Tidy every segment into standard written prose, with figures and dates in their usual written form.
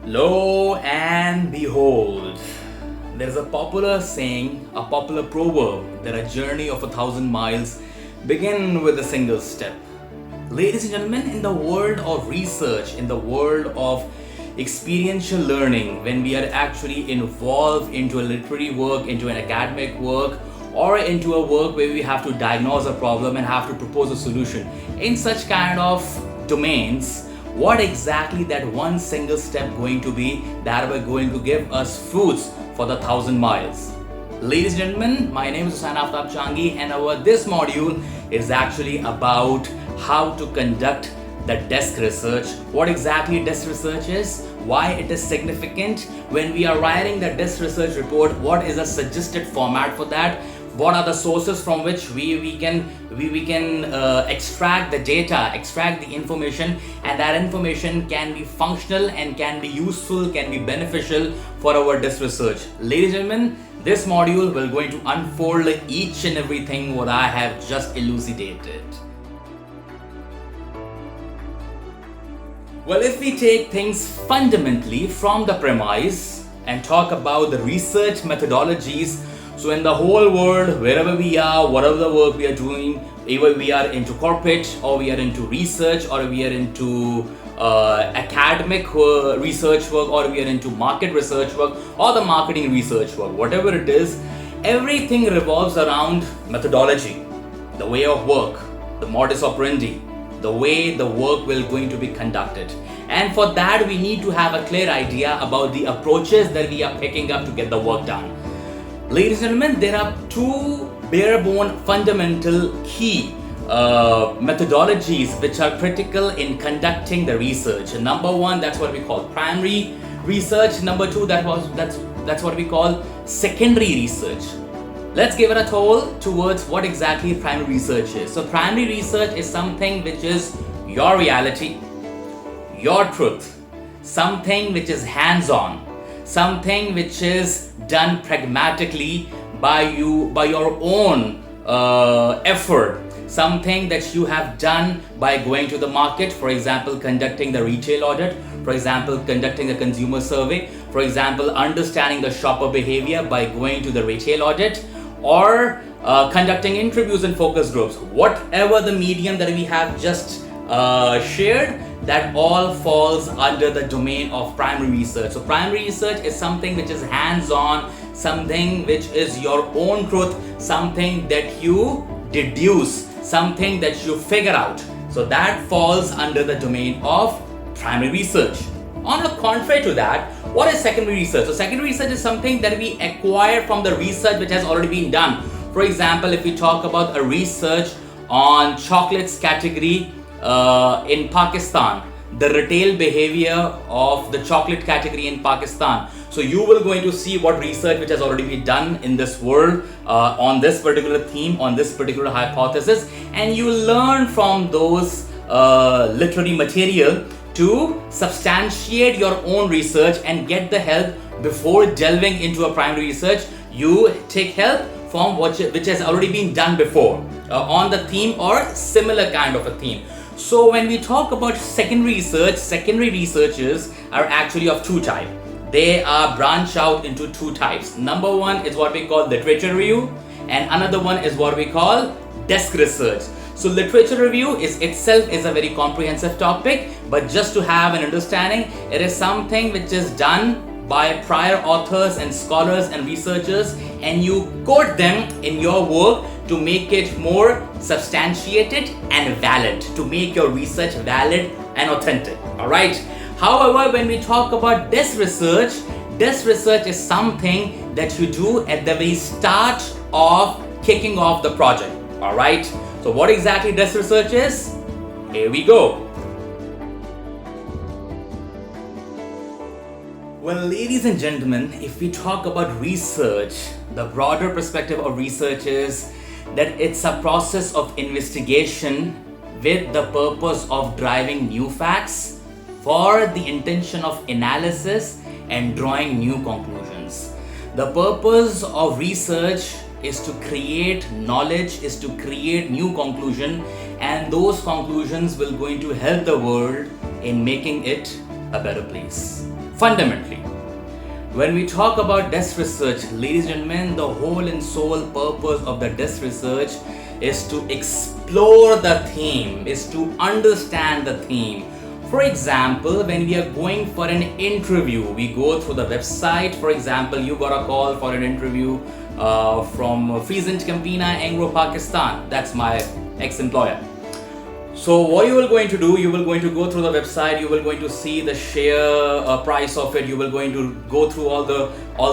Lo and behold, there's a popular saying, a popular proverb that a journey of 1,000 miles begin with a single step. Ladies and gentlemen, in the world of research, in the world of experiential learning, when we are actually involved into a literary work, into an academic work, or into a work where we have to diagnose a problem and have to propose a solution, in such kind of domains, what exactly that one single step going to be that we're going to give us fruits for the 1,000 miles? Ladies and gentlemen, my name is Hussain Aftab Changi, and this module is actually about how to conduct the desk research. What exactly desk research is, why it is significant when we are writing the desk research report, what is a suggested format for that, what are the sources from which we can extract the data, extract the information, and that information can be functional and can be useful, can be beneficial for our desk research. Ladies and gentlemen, this module will going to unfold each and everything what I have just elucidated. Well, if we take things fundamentally from the premise and talk about the research methodologies, so in the whole world, wherever we are, whatever the work we are doing, either we are into corporate or we are into research or we are into academic research work or we are into market research work or the marketing research work, whatever it is, everything revolves around methodology, the way of work, the modus operandi, the way the work will going to be conducted. And for that, we need to have a clear idea about the approaches that we are picking up to get the work done. Ladies and gentlemen, there are two bare-bone fundamental key methodologies which are critical in conducting the research. Number one, that's what we call primary research. Number two, that's what we call secondary research. Let's give it a toll towards what exactly primary research is. So primary research is something which is your reality, your truth, something which is hands-on, something which is done pragmatically by your own effort, something that you have done by going to the market, for example, conducting the retail audit, for example, conducting a consumer survey, for example, understanding the shopper behavior by going to the retail audit, or conducting interviews and focus groups. Whatever the medium that we have just shared, that all falls under the domain of primary research. So primary research is something which is hands-on, something which is your own truth, something that you deduce, something that you figure out. So that falls under the domain of primary research. On the contrary to that, what is secondary research? So secondary research is something that we acquire from the research which has already been done. For example, if we talk about a research on chocolates category in Pakistan, the retail behavior of the chocolate category in Pakistan. So you will going to see what research which has already been done in this world on this particular theme, on this particular hypothesis, and you learn from those literary material to substantiate your own research and get the help before delving into a primary research. You take help from which has already been done before on the theme or similar kind of a theme. So when we talk about secondary researchers are actually of two types. They are branched out into two types. Number one is what we call literature review, and another one is what we call desk research. So literature review is a very comprehensive topic, but just to have an understanding, it is something which is done by prior authors and scholars and researchers, and you quote them in your work to make it more substantiated and valid, to make your research valid and authentic. Alright. However, when we talk about desk research is something that you do at the very start of kicking off the project. Alright. So what exactly desk research is? Here we go. Well, ladies and gentlemen, if we talk about research, the broader perspective of research is that it's a process of investigation with the purpose of driving new facts for the intention of analysis and drawing new conclusions. The purpose of research is to create knowledge, is to create new conclusion, and those conclusions will going to help the world in making it a better place. Fundamentally, when we talk about desk research, ladies and gentlemen, the whole and sole purpose of the desk research is to explore the theme, is to understand the theme. For example, when we are going for an interview, we go through the website. For example, you got a call for an interview from FrieslandCampina, Engro, Pakistan. That's my ex-employer. So what you will going to do, you will going to go through the website, you will going to see the share price of it, you will going to go through all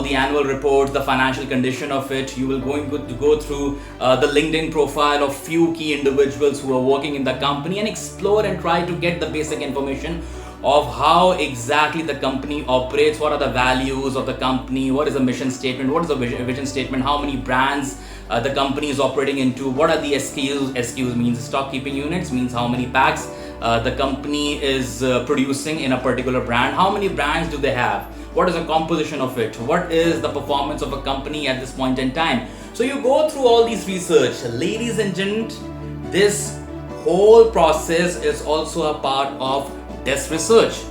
the annual reports, the financial condition of it, you will going to go through the LinkedIn profile of few key individuals who are working in the company and explore and try to get the basic information of how exactly the company operates, what are the values of the company, what is the mission statement, what is the vision statement, how many brands the company is operating into, what are the SKUs. SKUs means stock keeping units, means how many packs the company is producing in a particular brand, how many brands do they have, what is the composition of it, what is the performance of a company at this point in time. So you go through all these research. Ladies and gentlemen, this whole process is also a part of desk research.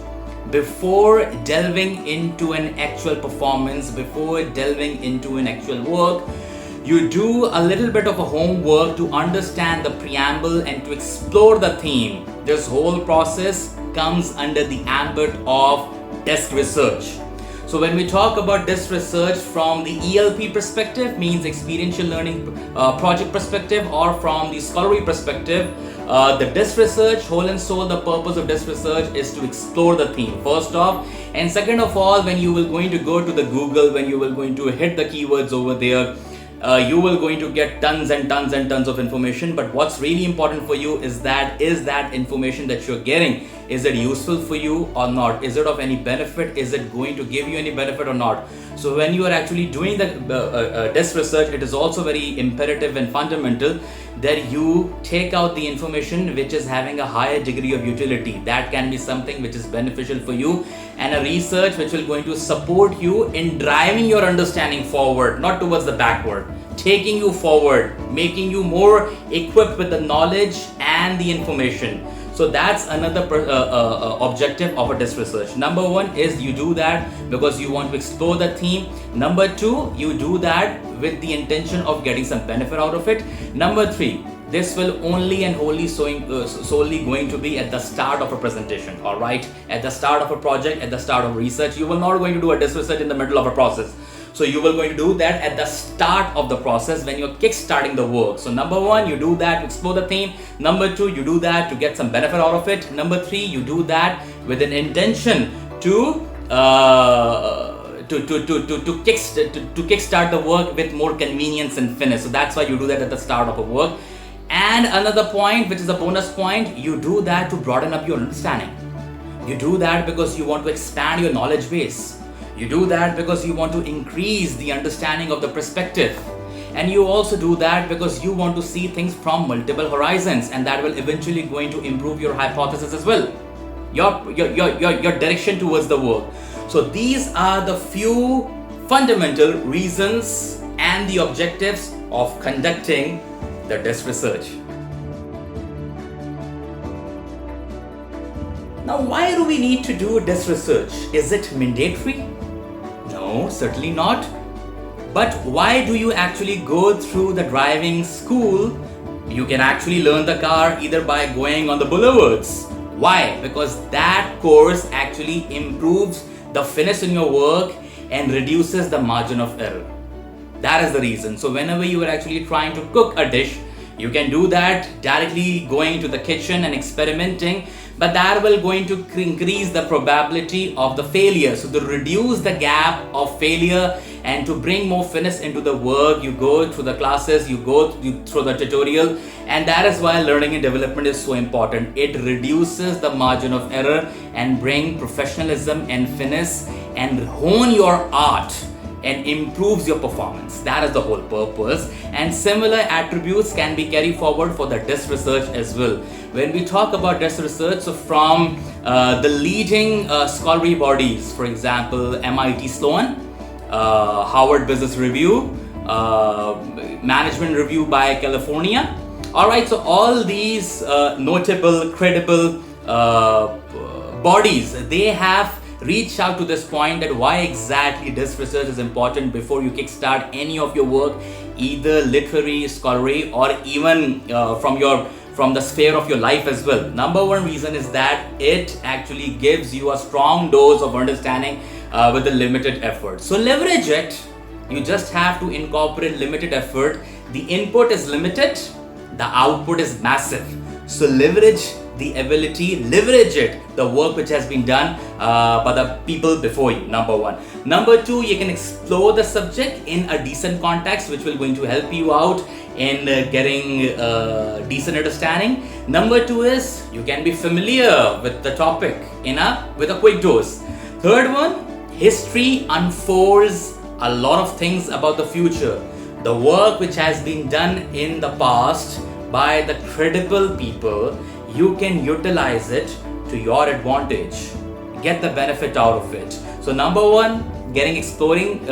Before delving into an actual performance, before delving into an actual work, you do a little bit of a homework to understand the preamble and to explore the theme. This whole process comes under the ambit of desk research. So when we talk about desk research from the ELP perspective, means experiential learning project perspective, or from the scholarly perspective, the desk research, whole and soul, the purpose of desk research is to explore the theme first off, and second of all, when you will going to go to the Google, when you will going to hit the keywords over there, you will going to get tons and tons and tons of information. But what's really important for you is that information that you're getting, is it useful for you or not? Is it of any benefit? Is it going to give you any benefit or not? So when you are actually doing the desk research, it is also very imperative and fundamental that you take out the information which is having a higher degree of utility. That can be something which is beneficial for you, and a research which will going to support you in driving your understanding forward, not towards the backward, taking you forward, making you more equipped with the knowledge and the information. So that's another objective of a desk research. Number one is you do that because you want to explore the theme. Number two, you do that with the intention of getting some benefit out of it. Number three, this will only and wholly solely going to be at the start of a presentation, all right? At the start of a project, at the start of research. You will not going to do a desk research in the middle of a process. So you will going to do that at the start of the process when you're kick-starting the work. So number one, you do that to explore the theme. Number two, you do that to get some benefit out of it. Number three, you do that with an intention to kickstart the work with more convenience and finish. So that's why you do that at the start of a work. And another point, which is a bonus point, you do that to broaden up your understanding. You do that because you want to expand your knowledge base. You do that because you want to increase the understanding of the perspective. And you also do that because you want to see things from multiple horizons, and that will eventually going to improve your hypothesis as well, your direction towards the work. So these are the few fundamental reasons and the objectives of conducting the desk research. Now, why do we need to do desk research? Is it mandatory? No, certainly not. But why do you actually go through the driving school? You can actually learn the car either by going on the boulevards. Why? Because that course actually improves the finish in your work and reduces the margin of error. That is the reason. So whenever you are actually trying to cook a dish, you can do that directly going to the kitchen and experimenting, but that will going to increase the probability of the failure. So to reduce the gap of failure and to bring more finish into the work, you go through the classes, you go through the tutorial, and that is why learning and development is so important. It reduces the margin of error and bring professionalism and finish and hone your art and improves your performance. That is the whole purpose. And similar attributes can be carried forward for the desk research as well. When we talk about desk research, so from the leading scholarly bodies, for example, MIT Sloan, Harvard Business Review, Management Review by California. All right, so all these notable, credible bodies, they have reach out to this point that why exactly this research is important before you kickstart any of your work, either literary, scholarly, or even from the sphere of your life as well. Number one reason is that it actually gives you a strong dose of understanding with a limited effort. So leverage it. You just have to incorporate limited effort. The input is limited, the output is massive. So leverage the ability, leverage it, the work which has been done by the people before you, number one. Number two, you can explore the subject in a decent context, which will going to help you out in getting decent understanding. Number two is you can be familiar with the topic with a quick dose. Third one, history unfolds a lot of things about the future. The work which has been done in the past by the credible people, you can utilize it to your advantage. Get the benefit out of it. So number one, getting exploration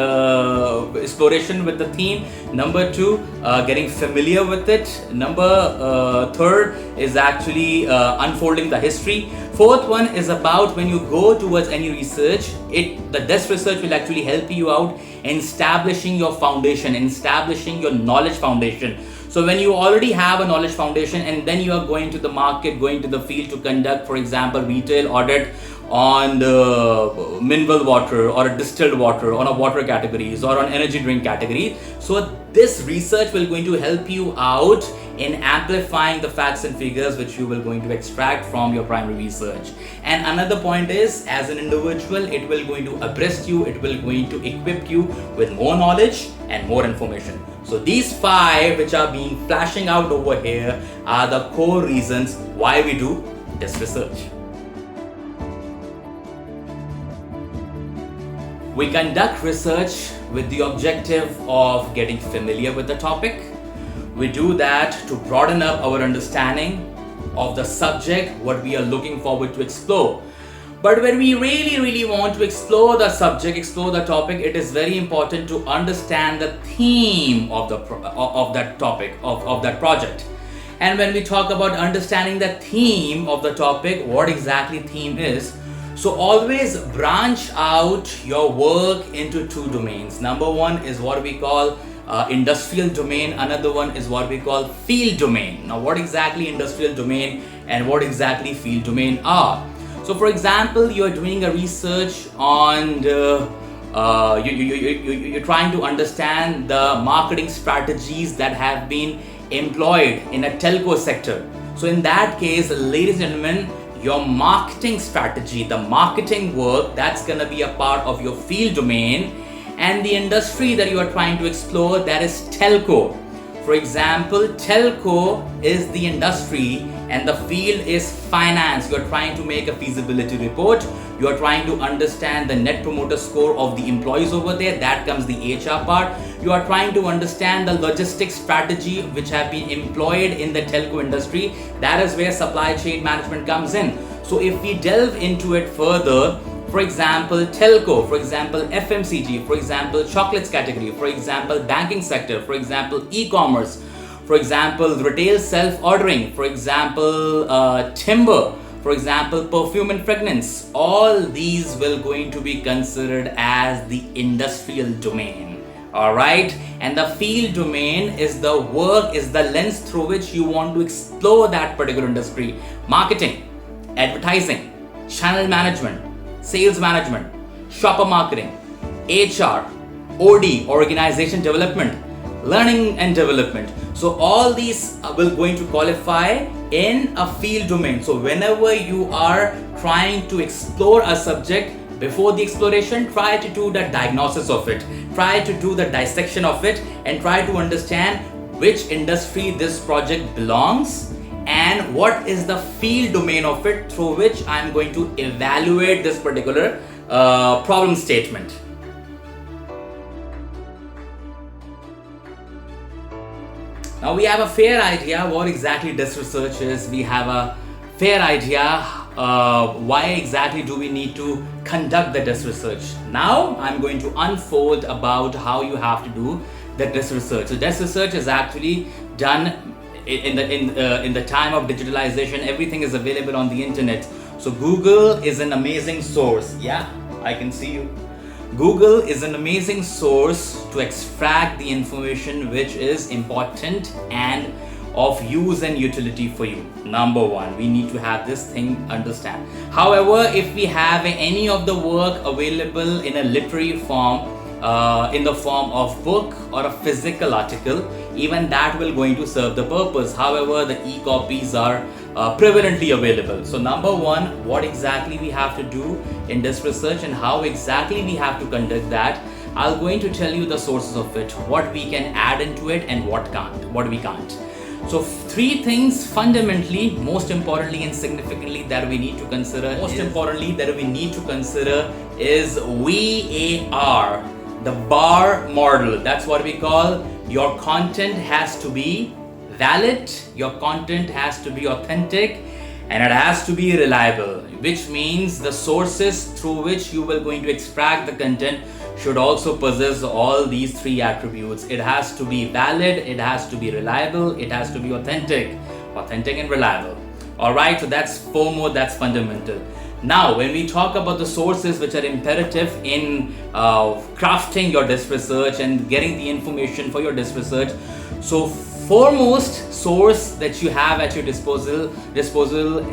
with the theme. Number two, getting familiar with it. Number third is actually unfolding the history. Fourth one is about when you go towards any research, this research will actually help you out in establishing your foundation, in establishing your knowledge foundation. So when you already have a knowledge foundation and then you are going to the market, going to the field to conduct, for example, retail audit on the mineral water or a distilled water, on a water categories or on energy drink category. So this research will going to help you out in amplifying the facts and figures which you will going to extract from your primary research. And another point is, as an individual, it will going to abreast you, it will going to equip you with more knowledge and more information. So these 5 which are being flashing out over here are the core reasons why we do this research. We conduct research with the objective of getting familiar with the topic. We do that to broaden up our understanding of the subject, what we are looking forward to explore. But when we really want to explore the subject, explore the topic, it is very important to understand the theme of that topic, of that project. And when we talk about understanding the theme of the topic, what exactly theme is, so always branch out your work into 2 domains. Number one is what we call industrial domain. Another one is what we call field domain. Now, what exactly industrial domain and what exactly field domain are? So, for example, you are doing a research on you're trying to understand the marketing strategies that have been employed in a telco sector. So, in that case, ladies and gentlemen, your marketing strategy, the marketing work, that's going to be a part of your field domain. And the industry that you are trying to explore, that is telco. For example, telco is the industry and the field is finance. You are trying to make a feasibility report. You are trying to understand the net promoter score of the employees over there. That comes the HR part. You are trying to understand the logistics strategy which have been employed in the telco industry. That is where supply chain management comes in. So if we delve into it further, for example, telco, for example, FMCG, for example, chocolates category, for example, banking sector, for example, e-commerce, for example, retail self-ordering, for example, timber, for example, perfume and fragrance. All these will going to be considered as the industrial domain. Alright, and the field domain is the work, is the lens through which you want to explore that particular industry. Marketing, advertising, channel management, sales management, shopper marketing, HR, OD, organization development, learning and development. So all these will going to qualify in a field domain. So whenever you are trying to explore a subject, before the exploration, try to do the diagnosis of it, try to do the dissection of it, and try to understand which industry this project belongs and what is the field domain of it through which I am going to evaluate this particular problem statement. Now we have a fair idea what exactly this research is. We have a fair idea why exactly do we need to conduct the desk research. Now I'm going to unfold about how you have to do the desk research. So desk research is actually done in the time of digitalization. Everything is available on the internet. So Google is an amazing source. Yeah, I can see you. Google is an amazing source to extract the information which is important and of use and utility for you. Number one, we need to have this thing understand. However, if we have any of the work available in a literary form, in the form of book or a physical article, even that will going to serve the purpose. However, the e-copies are prevalently available. So number one, what exactly we have to do in this research and how exactly we have to conduct that, I'll going to tell you the sources of it, what we can add into it and what we can't. So three things fundamentally, most importantly and significantly that we need to consider. Is VAR, the bar model. That's what we call. Your content has to be valid, your content has to be authentic, and it has to be reliable, which means the sources through which you will going to extract the content should also possess all these three attributes. It has to be valid, it has to be reliable, it has to be authentic and reliable. Alright, so that's foremost, that's fundamental. Now, when we talk about the sources which are imperative in crafting your desk research and getting the information for your desk research, so foremost source that you have at your disposal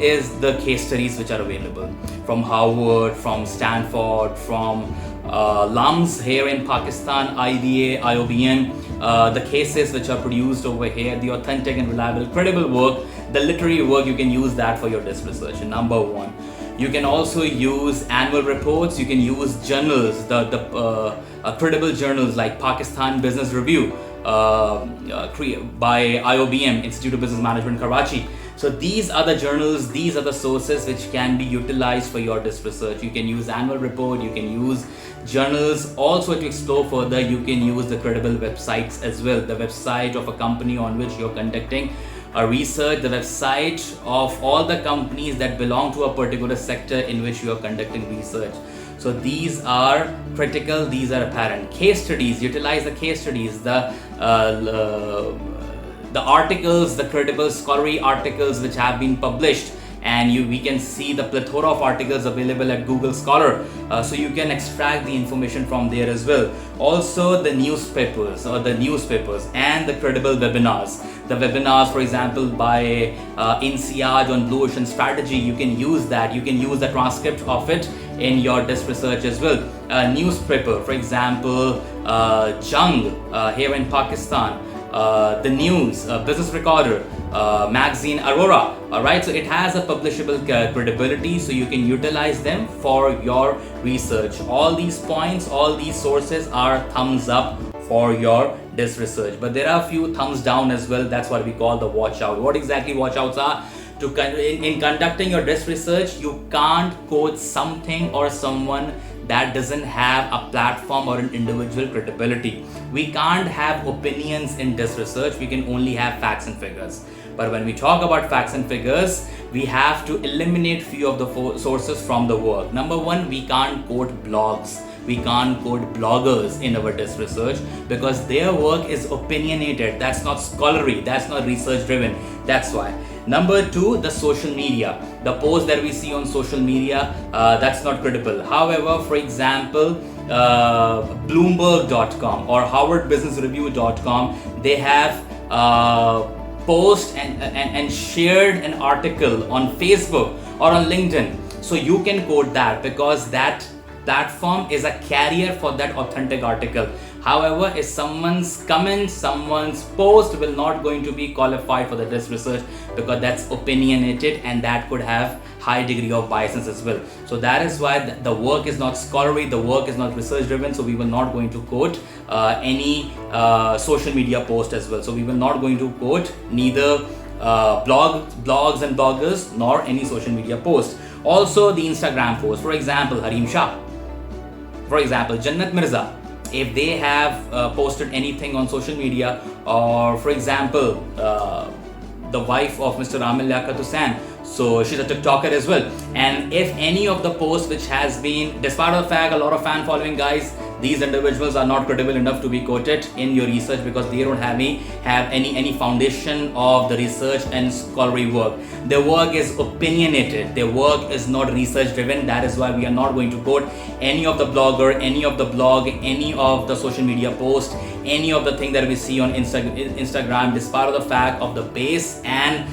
is the case studies which are available from Harvard, from Stanford, from LUMS here in Pakistan, IDA, IOBM, the cases which are produced over here, the authentic and reliable, credible work, the literary work, you can use that for your desk research. And number one, you can also use annual reports, you can use journals, the credible journals like Pakistan Business Review by IOBM, Institute of Business Management, Karachi. So these are the journals, these are the sources which can be utilized for your desk research. You can use annual report, you can use journals. Also, to explore further, you can use the credible websites as well. The website of a company on which you're conducting a research, the website of all the companies that belong to a particular sector in which you are conducting research. So these are critical, these are apparent. Case studies, utilize the case studies, the articles, the credible scholarly articles which have been published, and we can see the plethora of articles available at Google Scholar, so you can extract the information from there as well. Also the newspapers and the credible webinars. The webinars, for example, by INSEAD on Blue Ocean Strategy, you can use that. You can use the transcript of it in your desk research as well. Newspaper, for example, Jung here in Pakistan, the news, Business Recorder, magazine Aurora. Alright, so it has a publishable credibility, so you can utilize them for your research. All these points, all these sources are thumbs up for your desk research, but there are a few thumbs down as well. That's what we call the watch out. What exactly watch outs are? In conducting your desk research, you can't quote something or someone that doesn't have a platform or an individual credibility. We can't have opinions in desk research, we can only have facts and figures. But when we talk about facts and figures, we have to eliminate few of the sources from the work. Number one, we can't quote blogs. We can't quote bloggers in our desk research because their work is opinionated. That's not scholarly, that's not research driven. That's why. Number two, the social media. The posts that we see on social media, that's not credible. However, for example, Bloomberg.com or HarvardBusinessReview.com, they have post and shared an article on Facebook or on LinkedIn. So you can quote that because that platform is a carrier for that authentic article. However, if someone's comment, someone's post will not going to be qualified for the desk research because that's opinionated and that could have high degree of biases as well. So that is why the work is not scholarly, the work is not research driven. So we will not going to quote any social media post as well. So we will not going to quote neither blogs and bloggers nor any social media post. Also the Instagram post, for example, Harim Shah, for example, Jannat Mirza, if they have posted anything on social media, or for example, the wife of Mr. Amil Liaquat Hussain, so she's a TikToker as well, and if any of the posts which has been, despite the fact a lot of fan following guys, these individuals are not credible enough to be quoted in your research because they don't have any foundation of the research and scholarly work. Their work is opinionated, their work is not research driven. That is why we are not going to quote any of the blogger, any of the blog, any of the social media post, any of the thing that we see on Instagram, despite of the fact of the base and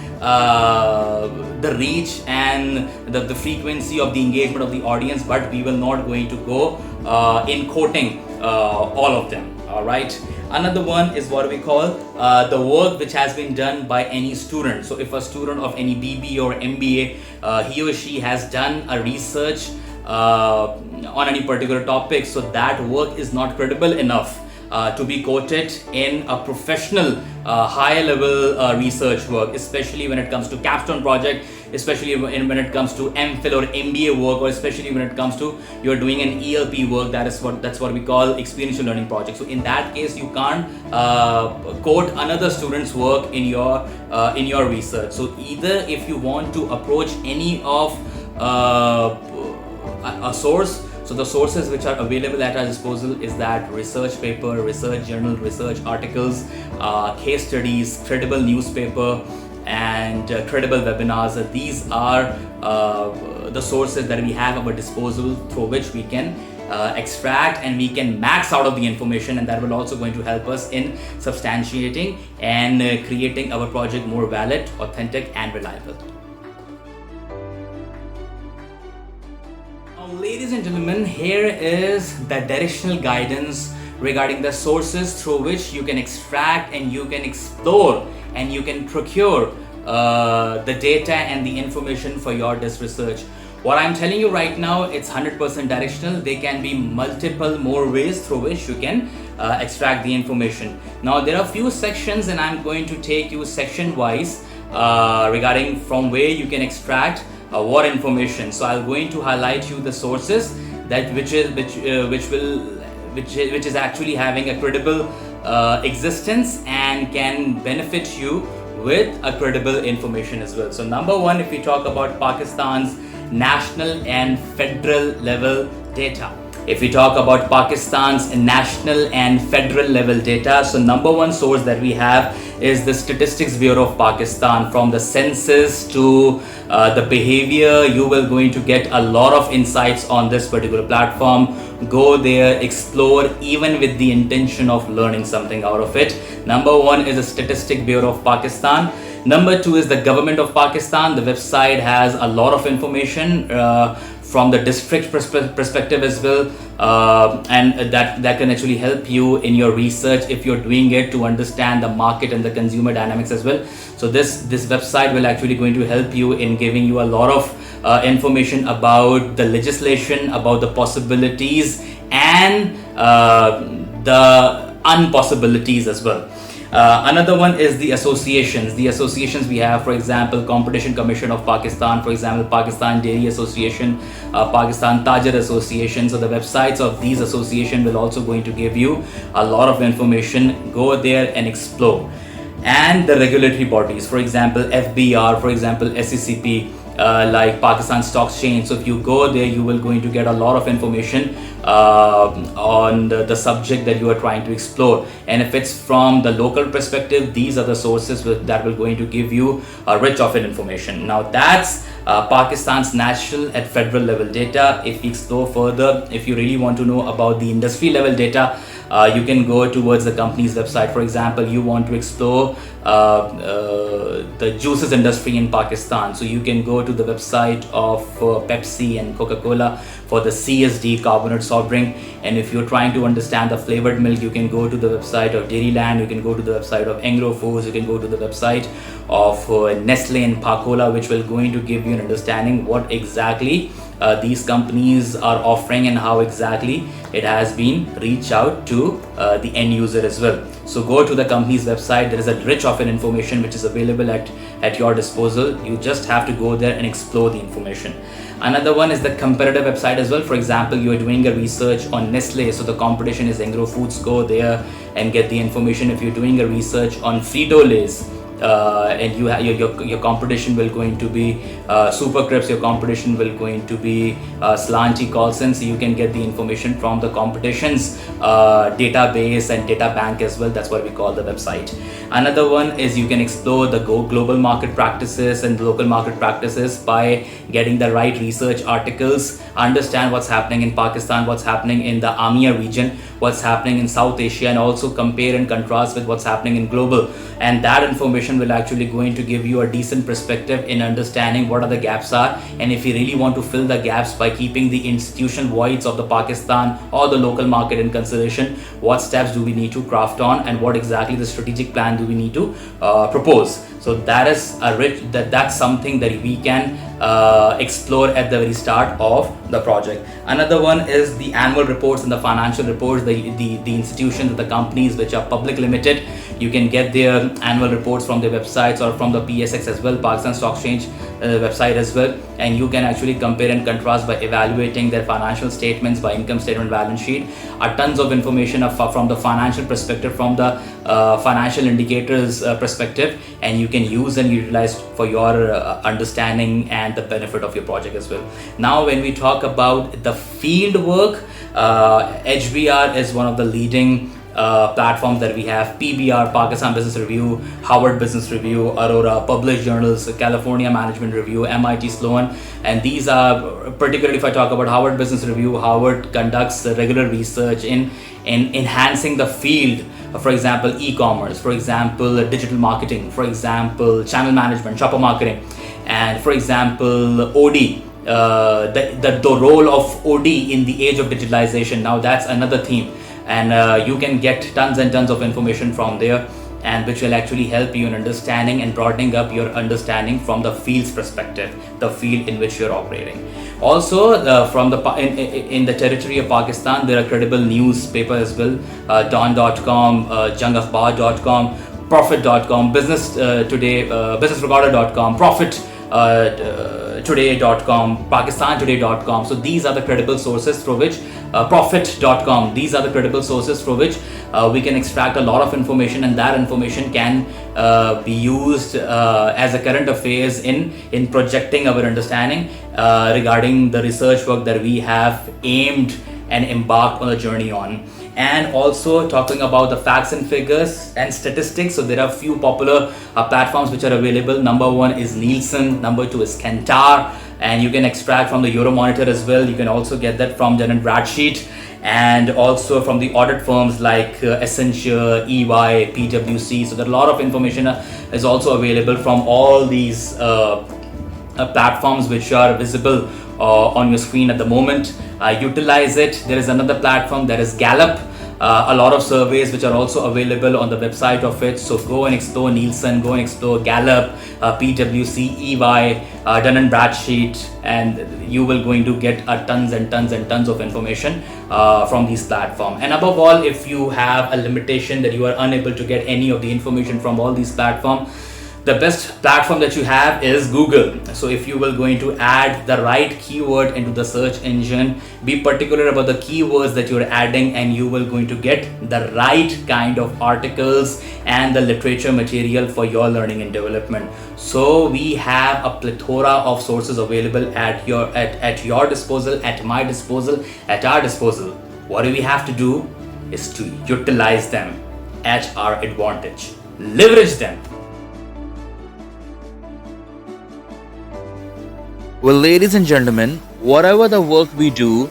the reach and the frequency of the engagement of the audience, but we will not going to go in quoting all of them. All right. Another one is what we call the work which has been done by any student. So if a student of any BBA or MBA, he or she has done a research on any particular topic, so that work is not credible enough to be quoted in a professional high level research work, especially when it comes to capstone project, especially when it comes to MPhil or MBA work, or especially when it comes to you're doing an ELP work. That's what we call experiential learning project. So in that case, you can't quote another student's work in your research. So either if you want to approach any of a source, so the sources which are available at our disposal is that research paper, research journal, research articles, case studies, credible newspaper, and credible webinars. These are the sources that we have at our disposal through which we can extract and we can max out of the information, and that will also going to help us in substantiating and creating our project more valid, authentic, and reliable. Ladies and gentlemen, here is the directional guidance regarding the sources through which you can extract and you can explore and you can procure the data and the information for your research. What I'm telling you right now, it's 100% directional. There can be multiple more ways through which you can extract the information. Now there are few sections and I'm going to take you section wise regarding from where you can extract what information. So I'm going to highlight you the sources that which is actually having a credible existence and can benefit you with a credible information as well. So number one, if we talk about Pakistan's national and federal level data. If we talk about Pakistan's national and federal level data, so number one source that we have is the Statistics Bureau of Pakistan. From the census to the behavior, you will going to get a lot of insights on this particular platform. Go there, explore, even with the intention of learning something out of it. Number one is the Statistics Bureau of Pakistan. Number two is the Government of Pakistan. The website has a lot of information from the district perspective as well, and that can actually help you in your research if you're doing it to understand the market and the consumer dynamics as well. So this website will actually going to help you in giving you a lot of information about the legislation, about the possibilities and the unpossibilities as well. Another one is the associations. The associations we have, for example, Competition Commission of Pakistan, for example, Pakistan Dairy Association, Pakistan Tajar Association. So the websites of these associations will also going to give you a lot of information. Go there and explore. And the regulatory bodies, for example, FBR, for example, SCCP, like Pakistan Stock Exchange. So if you go there, you will going to get a lot of information on the subject that you are trying to explore. And if it's from the local perspective, these are the sources that will going to give you a rich of information. Now that's Pakistan's national and federal level data. If we explore further, if you really want to know about the industry level data, you can go towards the company's website. For example, you want to explore the juices industry in Pakistan, so you can go to the website of Pepsi and Coca-Cola for the CSD carbonate soft drink. And if you're trying to understand the flavored milk, you can go to the website of Dairyland, you can go to the website of Engro Foods, you can go to the website of Nestle and Pacola, which will going to give you an understanding what exactly these companies are offering and how exactly it has been reached out to the end user as well. So go to the company's website. There is a rich of information which is available at your disposal. You just have to go there and explore the information. Another one is the competitor website as well. For example, you are doing a research on Nestle, so the competition is Engro Foods. Go there and get the information. If you're doing a research on Frito-Lay's, and your competition will going to be Supercrips, your competition will going to be Slanty Colson, so you can get the information from the competition's database and data bank as well. That's what we call the website. Another one is you can explore the global market practices and local market practices by getting the right research articles, understand what's happening in Pakistan, what's happening in the AMEA region, what's happening in South Asia, and also compare and contrast with what's happening in global. And that information will actually going to give you a decent perspective in understanding what are the gaps are, and if you really want to fill the gaps by keeping the institutional voids of the Pakistan or the local market in consideration, what steps do we need to craft on, and what exactly the strategic plan do we need to propose. So that is that's something that we can explore at the very start of the project. Another one is the annual reports and the financial reports. The institutions, the companies which are public limited, you can get their annual reports from their websites or from the PSX as well, Pakistan Stock Exchange website as well, and you can actually compare and contrast by evaluating their financial statements, by income statement, balance sheet, tons of information from the financial perspective, from the financial indicators perspective, and you can use and utilize for your understanding and the benefit of your project as well. Now when we talk about the field work, HBR is one of the leading platforms that we have. PBR, Pakistan Business Review, Harvard Business Review, Aurora, published journals, California Management Review, MIT Sloan, and these are, particularly if I talk about Harvard Business Review, Harvard conducts regular research in enhancing the field. For example, e-commerce, for example, digital marketing, for example, channel management, shopper marketing, and for example, OD. The role of OD in the age of digitalization. Now that's another theme, and you can get tons and tons of information from there, and which will actually help you in understanding and broadening up your understanding from the field's perspective, the field in which you're operating. Also, from the in the territory of Pakistan, there are credible newspapers as well. Dawn.com, Jangakhbar.com, Profit.com, Business Today, BusinessRecorder.com, Profit. Today.com, PakistanToday.com. So these are the credible sources through which Profit.com. These are the credible sources through which we can extract a lot of information, and that information can be used as a current affairs in projecting our understanding regarding the research work that we have aimed and embarked on a journey on. And also talking about the facts and figures and statistics. So there are few popular platforms which are available. Number one is Nielsen, number two is Kantar, and you can extract from the Euromonitor as well. You can also get that from Dun & Bradstreet, and also from the audit firms like Accenture, EY, PwC. So there are a lot of information is also available from all these platforms which are visible on your screen at the moment. Utilize it. There is another platform, that is Gallup. A lot of surveys which are also available on the website of it. So go and explore Nielsen, go and explore Gallup, PwC, EY, Dun & Bradstreet, and you will going to get tons and tons and tons of information from these platforms. And above all, if you have a limitation that you are unable to get any of the information from all these platforms, the best platform that you have is Google. So if you will going to add the right keyword into the search engine, be particular about the keywords that you're adding, and you will going to get the right kind of articles and the literature material for your learning and development. So we have a plethora of sources available at your disposal, at my disposal, at our disposal. What do we have to do is to utilize them at our advantage, leverage them. Well, ladies and gentlemen, whatever the work we do,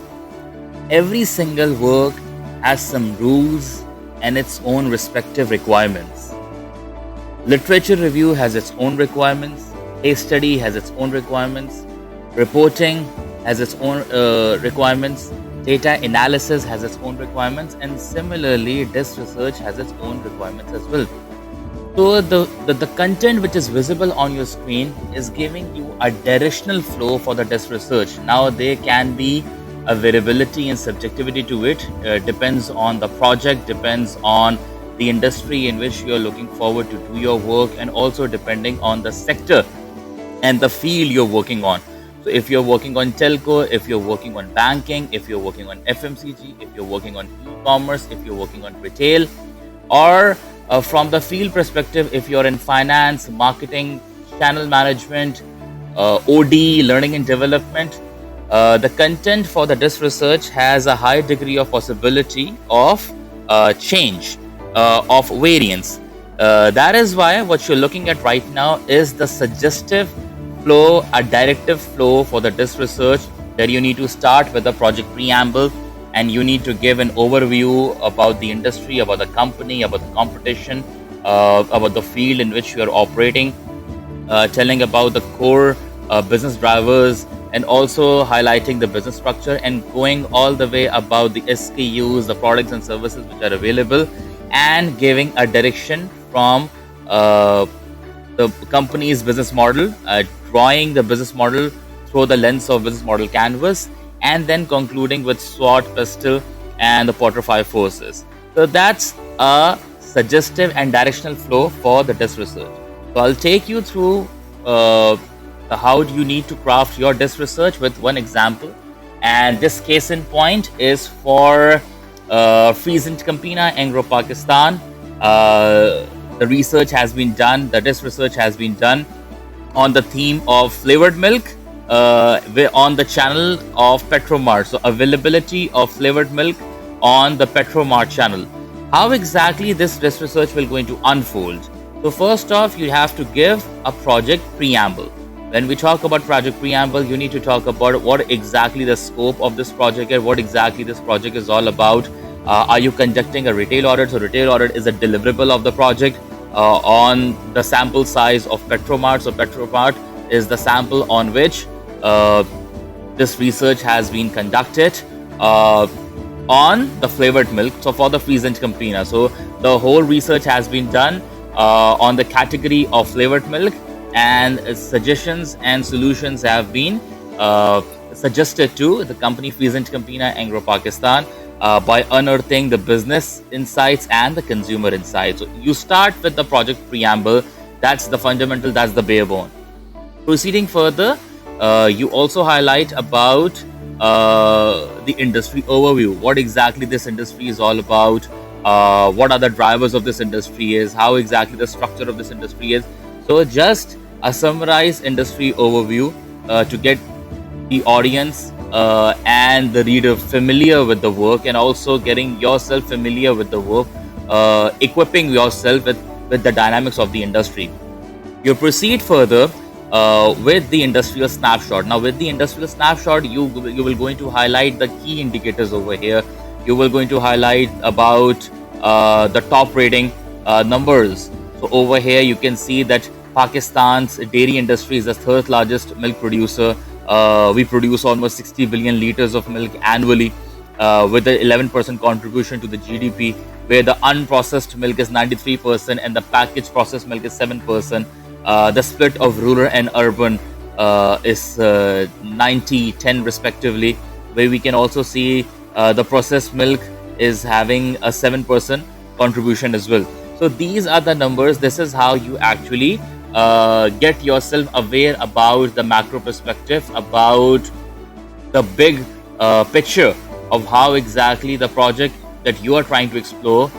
every single work has some rules and its own respective requirements. Literature review has its own requirements, case study has its own requirements, reporting has its own requirements, data analysis has its own requirements, and similarly, desk research has its own requirements as well. So the content which is visible on your screen is giving you a directional flow for the desk research. Now there can be a variability and subjectivity to it, depends on the project, depends on the industry in which you are looking forward to do your work, and also depending on the sector and the field you're working on. So if you're working on telco, if you're working on banking, if you're working on FMCG, if you're working on e-commerce, if you're working on retail, or From the field perspective, if you're in finance, marketing, channel management, OD, learning and development, the content for the disk research has a high degree of possibility of change, of variance. That is why what you're looking at right now is the suggestive flow, a directive flow for the disk research, that you need to start with the project preamble and you need to give an overview about the industry, about the company, about the competition, about the field in which you are operating, telling about the core business drivers, and also highlighting the business structure and going all the way about the SKUs, the products and services which are available, and giving a direction from the company's business model, drawing the business model through the lens of business model canvas, and then concluding with SWOT, PESTLE, and the Potter 5 forces. So that's a suggestive and directional flow for the disk research. So I'll take you through how do you need to craft your disk research with one example. And this case in point is for FrieslandCampina, Engro, Pakistan. The research has been done, the disk research has been done on the theme of flavored milk on the channel of Petromart. So availability of flavored milk on the Petromart channel. How exactly this disk research will going to unfold? So first off, you have to give a project preamble. When we talk about project preamble, you need to talk about what exactly the scope of this project is, what exactly this project is all about. Are you conducting a retail audit? So retail audit is a deliverable of the project on the sample size of Petromart. So Petromart is the sample on which this research has been conducted on the flavored milk. So for the FrieslandCampina, so the whole research has been done on the category of flavored milk, and suggestions and solutions have been suggested to the company FrieslandCampina, Engro, Pakistan, by unearthing the business insights and the consumer insights. So you start with the project preamble. That's the fundamental, that's the bare bone. Proceeding further, you also highlight about the industry overview. What exactly this industry is all about, what are the drivers of this industry is, how exactly the structure of this industry is. So just a summarized industry overview to get the audience and the reader familiar with the work, and also getting yourself familiar with the work, equipping yourself with the dynamics of the industry. You proceed further with the industrial snapshot. Now with the industrial snapshot, you will going to highlight the key indicators over here. You will going to highlight about the top rating numbers. So over here you can see that Pakistan's dairy industry is the third largest milk producer. We produce almost 60 billion liters of milk annually, with an 11% contribution to the GDP, where the unprocessed milk is 93% and the packaged processed milk is 7%. The split of rural and urban is 90-10 respectively, where we can also see the processed milk is having a 7% contribution as well. So these are the numbers. This is how you actually get yourself aware about the macro perspective, about the big picture of how exactly the project that you are trying to explore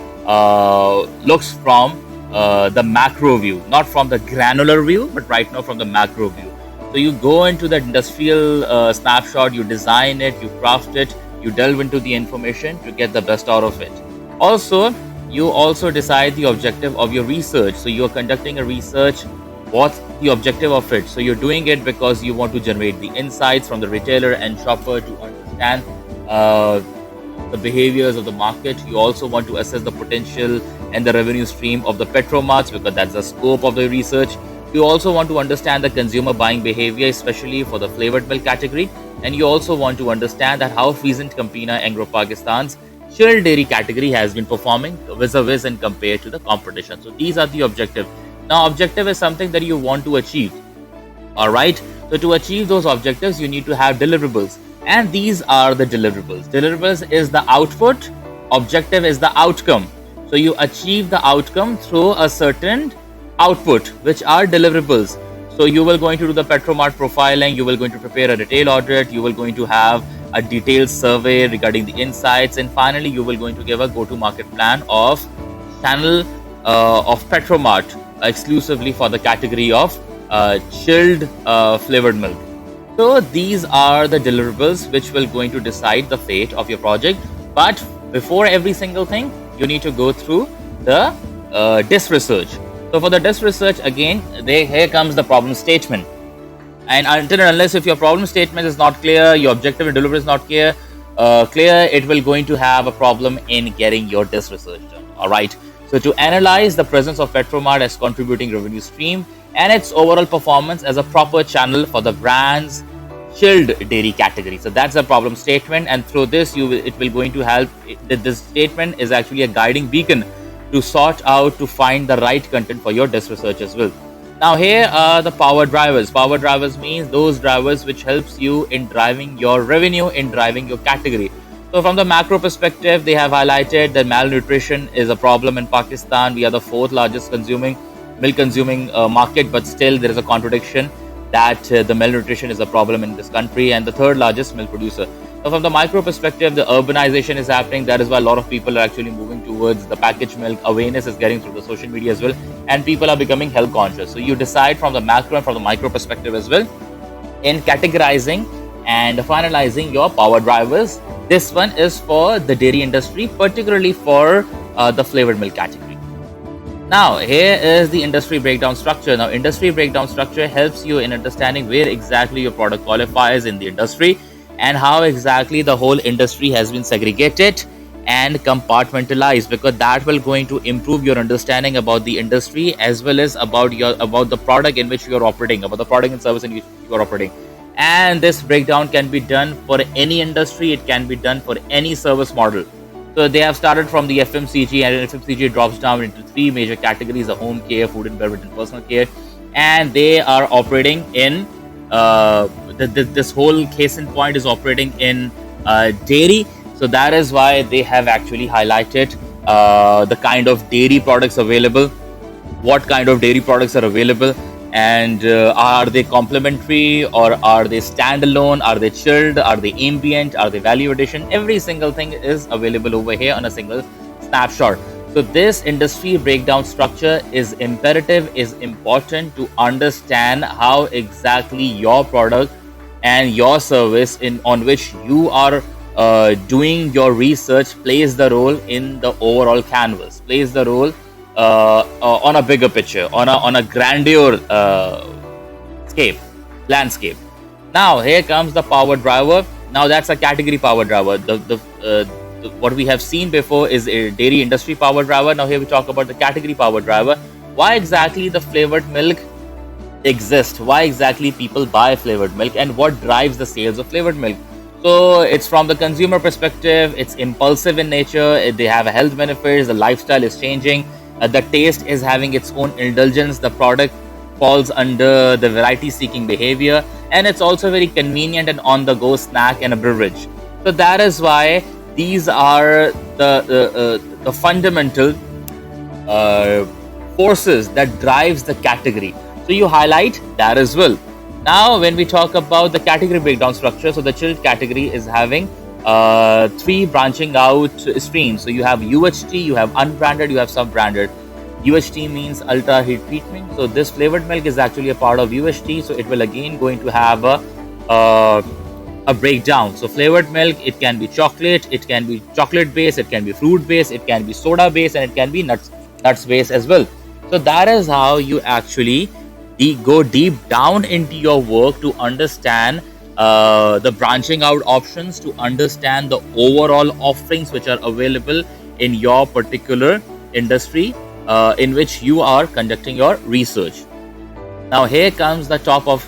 looks from the macro view, not from the granular view, but right now from the macro view. So you go into the industrial snapshot, you design it, you craft it, you delve into the information to get the best out of it. Also, you also decide the objective of your research. So you are conducting a research. What's the objective of it? So you're doing it because you want to generate the insights from the retailer and shopper to understand the behaviors of the market. You also want to assess the potential and the revenue stream of the Petromarts, because that's the scope of the research. You also want to understand the consumer buying behavior, especially for the flavored milk category. And you also want to understand that how FrieslandCampina, Engro, Pakistan's chilled dairy category has been performing vis-a-vis and compared to the competition. So these are the objectives. Now, objective is something that you want to achieve. All right. So to achieve those objectives, you need to have deliverables. And these are the deliverables. Deliverables is the output. Objective is the outcome. So you achieve the outcome through a certain output, which are deliverables. So you will going to do the Petromart profiling. You will going to prepare a retail audit. You will going to have a detailed survey regarding the insights. And finally, you will going to give a go-to-market plan of channel of Petromart exclusively for the category of chilled flavored milk. So these are the deliverables which will going to decide the fate of your project. But before every single thing, you need to go through the DIS research. So for the DIS research, again, here comes the problem statement. And until and unless if your problem statement is not clear, your objective and delivery is not clear, it will going to have a problem in getting your DIS research done. All right. So to analyze the presence of Petromart as contributing revenue stream and its overall performance as a proper channel for the brand's chilled dairy category. So that's a problem statement, and through this it will going to help. This statement is actually a guiding beacon to sort out, to find the right content for your DIS research as well. Now here are the power drivers. Power drivers means those drivers which helps you in driving your revenue, in driving your category. So from the macro perspective, they have highlighted that malnutrition is a problem in Pakistan. We are the fourth largest milk consuming market, but still there is a contradiction that the malnutrition is a problem in this country, and the third largest milk producer. So from the micro perspective, the urbanization is happening. That is why a lot of people are actually moving towards the packaged milk. Awareness is getting through the social media as well, and people are becoming health conscious. So you decide from the macro and from the micro perspective as well in categorizing and finalizing your power drivers. This one is for the dairy industry, particularly for the flavored milk category. Now, here is the industry breakdown structure. Now, industry breakdown structure helps you in understanding where exactly your product qualifies in the industry and how exactly the whole industry has been segregated and compartmentalized, because that will going to improve your understanding about the industry as well as about the product in which you are operating, about the product and service in which you are operating. And this breakdown can be done for any industry. It can be done for any service model. So they have started from the FMCG, and FMCG drops down into three major categories: the home care, food and beverage, and personal care. And they are operating in this whole case in point is operating in dairy. So that is why they have actually highlighted the kind of dairy products available, what kind of dairy products are available, and are they complementary or are they standalone, are they chilled, are they ambient, are they value addition. Every single thing is available over here on a single snapshot. So this industry breakdown structure is imperative, is important to understand how exactly your product and your service on which you are doing your research plays the role in the overall canvas, plays the role on a bigger picture, on a grandeur landscape. Now here comes the power driver. Now that's a category power driver. What we have seen before is a dairy industry power driver. Now here we talk about the category power driver. Why exactly the flavored milk exists? Why exactly people buy flavored milk, and what drives the sales of flavored milk? So it's from the consumer perspective. It's impulsive in nature. They have health benefits. The lifestyle is changing. The taste is having its own indulgence. The product falls under the variety-seeking behavior, and it's also very convenient and on-the-go snack and a beverage. So that is why these are the fundamental forces that drives the category. So you highlight that as well. Now, when we talk about the category breakdown structure, so the chilled category is having three branching out streams. So you have UHT, you have unbranded, you have sub-branded. UHT means ultra heat treatment. So this flavored milk is actually a part of UHT. So it will again going to have a breakdown. So flavored milk, it can be chocolate, it can be chocolate based, it can be fruit based, it can be soda based, and it can be nuts based as well. So that is how you actually go deep down into your work to understand the branching out options, to understand the overall offerings which are available in your particular industry in which you are conducting your research. Now here comes the top of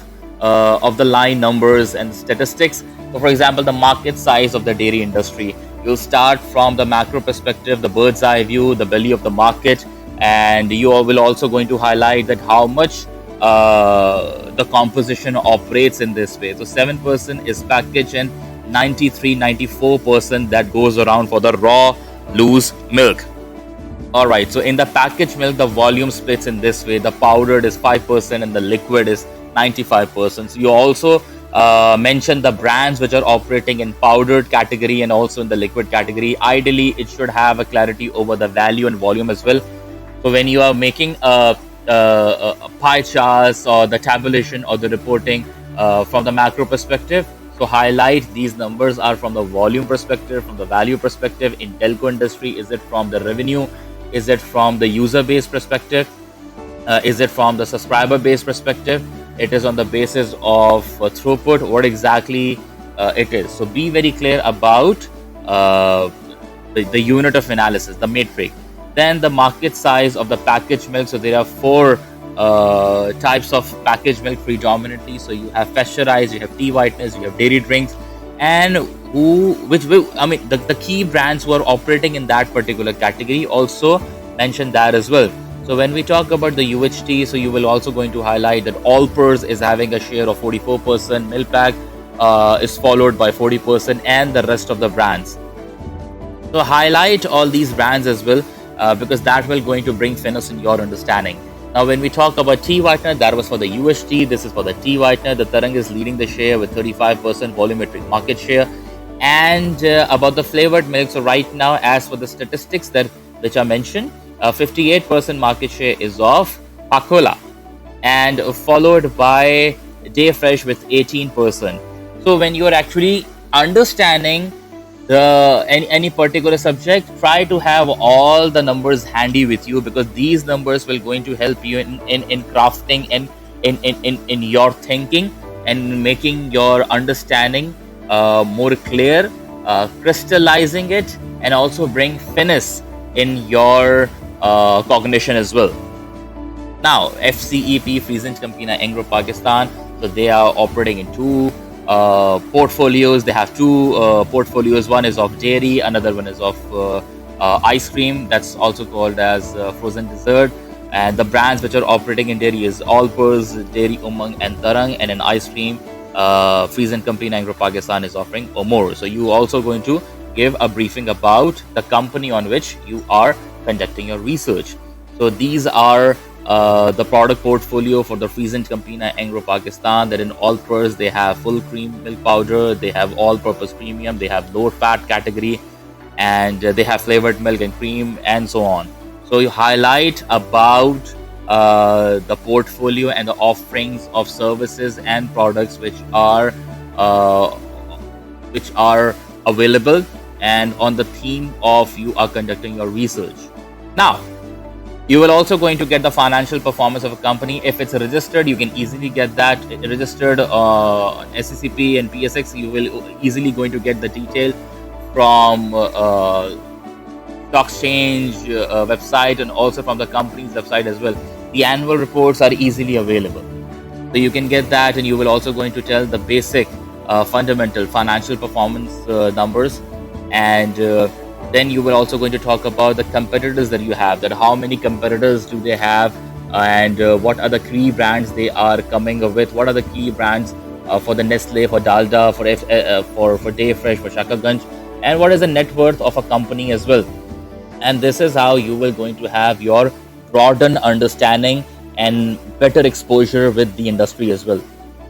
the line numbers and statistics. So for example, the market size of the dairy industry. You'll start from the macro perspective, the bird's eye view, the belly of the market, and you will also going to highlight that how much the composition operates in this way. So 7% is packaged and 94% that goes around for the raw loose milk. Alright, so in the packaged milk, the volume splits in this way. The powdered is 5% and the liquid is 95%. So you also mention the brands which are operating in powdered category and also in the liquid category. Ideally, it should have a clarity over the value and volume as well. So when you are making a pie charts or the tabulation or the reporting from the macro perspective, so highlight these numbers are from the volume perspective, from the value perspective. In telco industry, is it from the revenue? Is it from the user base perspective? Is it from the subscriber base perspective? It is on the basis of throughput, what exactly it is. So be very clear about the unit of analysis, the metric. Then the market size of the packaged milk. So there are four types of packaged milk predominantly. So you have pasteurized, you have tea whiteners, you have dairy drinks, and the key brands who are operating in that particular category also mention that as well. So when we talk about the UHT, so you will also going to highlight that Allpers is having a share of 44%, Milpak is followed by 40%, and the rest of the brands. So highlight all these brands as well, because that will going to bring fairness in your understanding. Now when we talk about tea whitener, that was for the UHT, this is for the tea whitener. The Tarang is leading the share with 35% volumetric market share. And about the flavored milk, so right now as for the statistics which are mentioned, 58% market share is of Pakola, and followed by Dayfresh with 18%. So when you are actually understanding any particular subject, try to have all the numbers handy with you, because these numbers will going to help you in crafting and in your thinking and making your understanding more clear, crystallizing it, and also bring finesse in your cognition as well. Now FCEP, FrieslandCampina, Engro, Pakistan, so they are operating in two portfolios. They have two portfolios. One is of dairy, another one is of ice cream, that's also called as frozen dessert. And the brands which are operating in dairy is Allpers, Dairy Umang, and Tarang. And in ice cream, FrieslandCampina, Engro, Pakistan is offering Omor. So you also going to give a briefing about the company on which you are conducting your research. So these are the product portfolio for the FrieslandCampina, Engro, Pakistan. That in Allpers they have full cream milk powder, they have all-purpose premium, they have low fat category, and they have flavored milk and cream, and so on. So you highlight about the portfolio and the offerings of services and products which are available, and on the theme of you are conducting your research. Now you will also going to get the financial performance of a company. If it's registered, you can easily get that registered on SCCP and PSX. You will easily going to get the detail from stock exchange website, and also from the company's website as well. The annual reports are easily available, so you can get that, and you will also going to tell the basic fundamental financial performance numbers. And then you will also going to talk about the competitors that you have, that how many competitors do they have, and what are the key brands they are coming up with, what are the key brands for the Nestle, for Dalda, for Dayfresh, for Shakaganj, and what is the net worth of a company as well. And this is how you will going to have your broadened understanding and better exposure with the industry as well.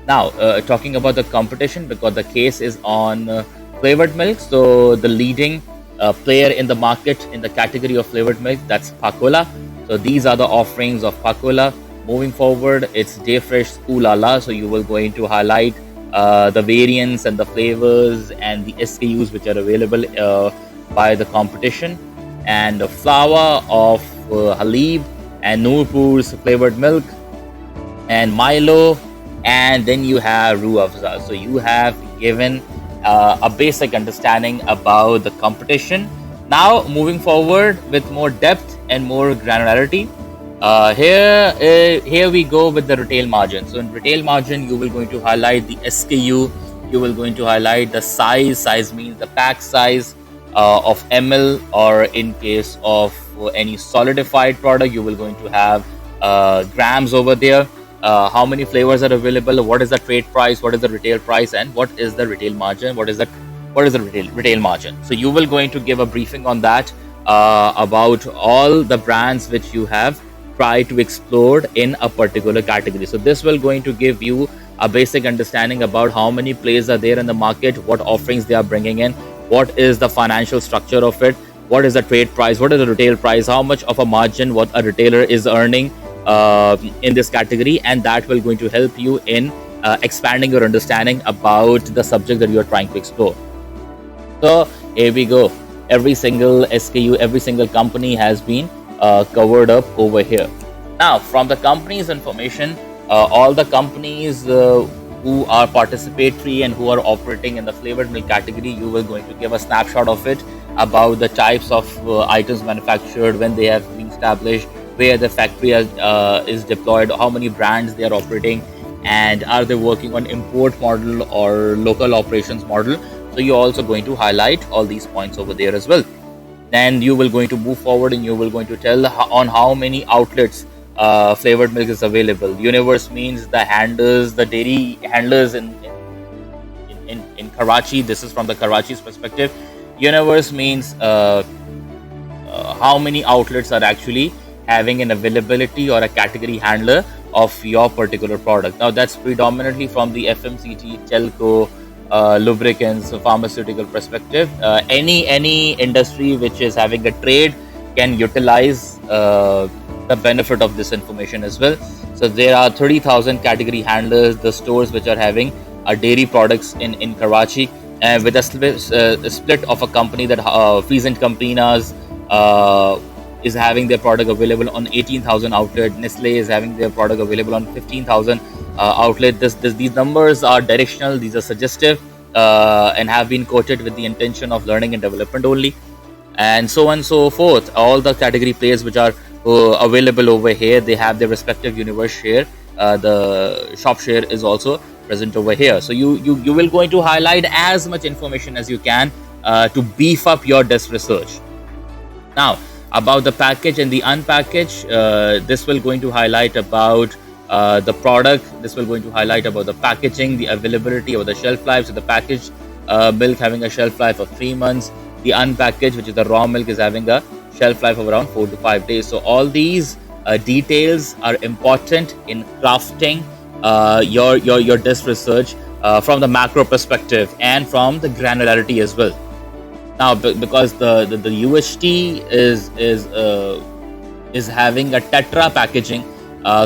Now talking about the competition, because the case is on flavored milk. So the leading player in the market in the category of flavored milk, that's Pakola. So these are the offerings of Pakola. Moving forward, it's Dayfresh Ooh La La. So you will going to highlight the variants and the flavors and the SKUs which are available by the competition, and the flour of Halib, and Noorpur's flavored milk, and Milo, and then you have Roo Afza. So you have given a basic understanding about the competition. Now moving forward with more depth and more granularity, here we go with the retail margin. So in retail margin, you will going to highlight the SKU, you will going to highlight the size means the pack size of ml, or in case of any solidified product, you will going to have grams over there. How many flavors are available, what is the trade price, what is the retail price, and what is the retail margin, what is the retail margin. So you will going to give a briefing on that about all the brands which you have tried to explore in a particular category. So this will going to give you a basic understanding about how many players are there in the market, what offerings they are bringing in, what is the financial structure of it, what is the trade price, what is the retail price, how much of a margin what a retailer is earning in this category, and that will going to help you in expanding your understanding about the subject that you are trying to explore. So here we go. Every single SKU, every single company has been covered up over here. Now, from the company's information, all the companies who are participatory and who are operating in the flavored milk category, you will going to give a snapshot of it, about the types of items manufactured, when they have been established, where the factory is deployed, how many brands they are operating, and are they working on import model or local operations model. So you're also going to highlight all these points over there as well. Then you will going to move forward and you will going to tell on how many outlets flavored milk is available. Universe means the handlers, the dairy handlers in Karachi. This is from the Karachi's perspective. Universe means how many outlets are actually having an availability or a category handler of your particular product. Now that's predominantly from the FMCG, telco, lubricants, pharmaceutical perspective. Any industry which is having a trade can utilize the benefit of this information as well. So there are 30,000 category handlers, the stores which are having dairy products in Karachi, and with a split of a company that FrieslandCampina is having their product available on 18,000 outlet. Nestle is having their product available on 15,000 outlet. These numbers are directional, these are suggestive, and have been quoted with the intention of learning and development only, and so on and so forth. All the category players which are available over here, they have their respective universe share. The shop share is also present over here. So you will going to highlight as much information as you can to beef up your desk research. Now, about the package and the unpackaged, this will going to highlight about the product. This will going to highlight about the packaging, the availability or the shelf life. So the packaged milk having a shelf life of 3 months. The unpackaged, which is the raw milk, is having a shelf life of around 4 to 5 days. So all these details are important in crafting your desk research from the macro perspective and from the granularity as well. Now, because the UHT is having a tetra packaging.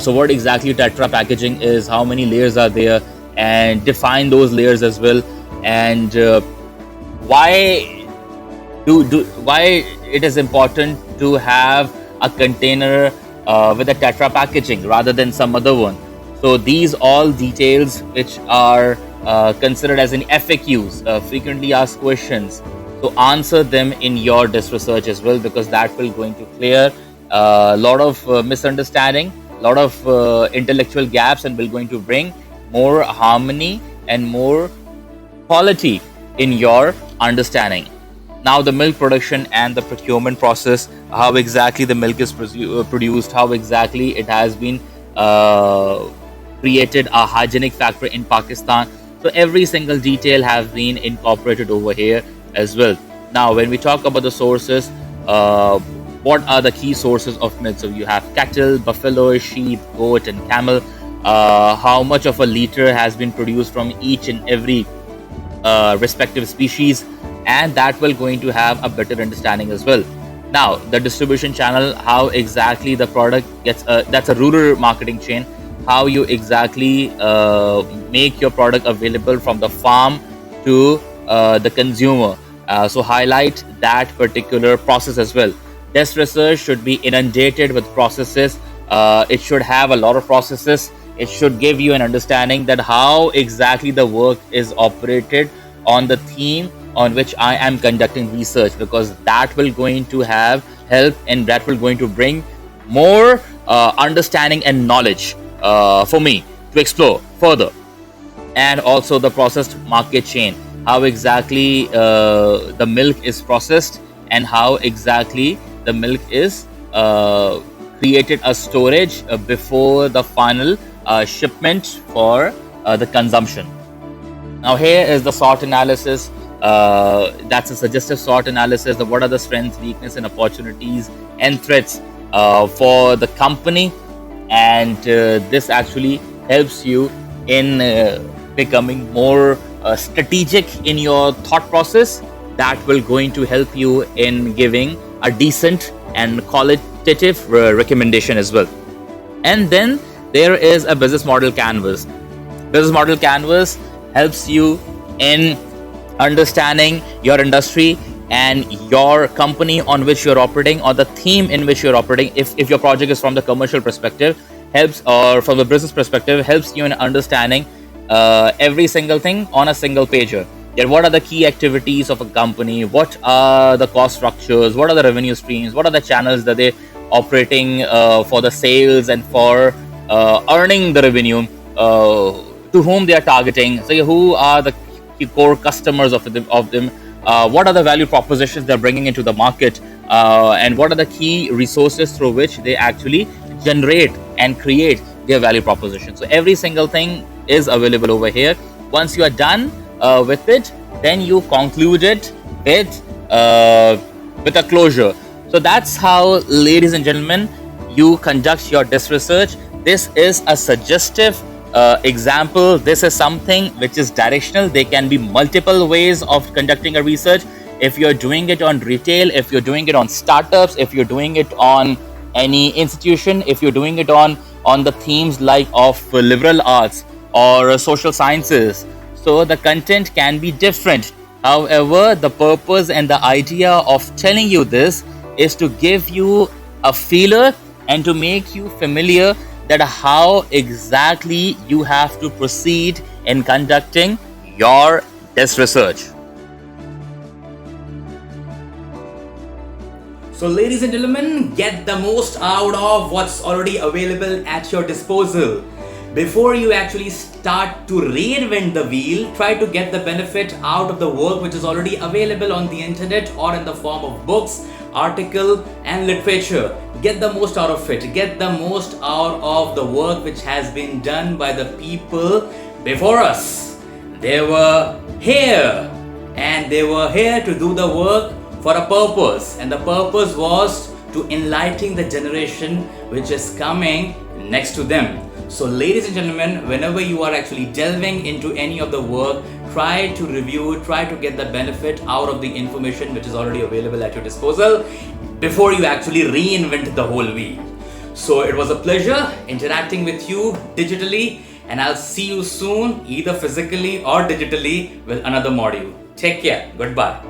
So what exactly tetra packaging is, how many layers are there, and define those layers as well, and why it is important to have a container with a tetra packaging rather than some other one. So these all details which are considered as an FAQs, frequently asked questions. So answer them in your desk research as well, because that will going to clear a lot of misunderstanding, a lot of intellectual gaps, and will going to bring more harmony and more quality in your understanding. Now, the milk production and the procurement process, how exactly the milk is produced, how exactly it has been created a hygienic factory in Pakistan. So every single detail has been incorporated over here as well. Now, when we talk about the sources, what are the key sources of milk? So you have cattle, buffalo, sheep, goat, and camel. How much of a liter has been produced from each and every respective species, and that will going to have a better understanding as well. Now, the distribution channel, how exactly the product gets, that's a rural marketing chain, how you exactly make your product available from the farm to the consumer. So highlight that particular process as well. Desk research should be inundated with processes. It should have a lot of processes. It should give you an understanding that how exactly the work is operated on the theme on which I am conducting research, because that will going to have help, and that will going to bring more understanding and knowledge for me to explore further. And also the processed market chain, how exactly the milk is processed, and how exactly the milk is created a storage before the final shipment for the consumption. Now here is the SWOT analysis. That's a suggestive SWOT analysis of what are the strengths, weaknesses, and opportunities and threats for the company, and this actually helps you in becoming more strategic in your thought process that will going to help you in giving a decent and qualitative recommendation as well. And then there is a business model canvas. Business model canvas helps you in understanding your industry and your company on which you're operating, or the theme in which you're operating. If your project is from the commercial perspective, helps, or from the business perspective, helps you in understanding every single thing on a single pager. Yeah, what are the key activities of a company? What are the cost structures? What are the revenue streams? What are the channels that they're operating for the sales and for earning the revenue? To whom they are targeting? So who are the core customers of them? What are the value propositions they're bringing into the market? And what are the key resources through which they actually generate and create their value proposition? So every single thing is available over here. Once you are done with it, then you conclude it with a closure. So that's how, ladies and gentlemen, you conduct your desk research. This is a suggestive example. This is something which is directional. There can be multiple ways of conducting a research. If you're doing it on retail, if you're doing it on startups, if you're doing it on any institution, if you're doing it on the themes like of liberal arts or social sciences, so the content can be different. However, the purpose and the idea of telling you this is to give you a feeler and to make you familiar that how exactly you have to proceed in conducting your desk research. So ladies and gentlemen, get the most out of what's already available at your disposal. Before you actually start to reinvent the wheel, try to get the benefit out of the work which is already available on the internet or in the form of books, article and literature. Get the most out of it. Get the most out of the work which has been done by the people before us. They were here and they were here to do the work for a purpose, and the purpose was to enlighten the generation which is coming next to them. So ladies and gentlemen, whenever you are actually delving into any of the work, try to review, try to get the benefit out of the information which is already available at your disposal before you actually reinvent the whole wheel. So it was a pleasure interacting with you digitally, and I'll see you soon, either physically or digitally, with another module. Take care. Goodbye.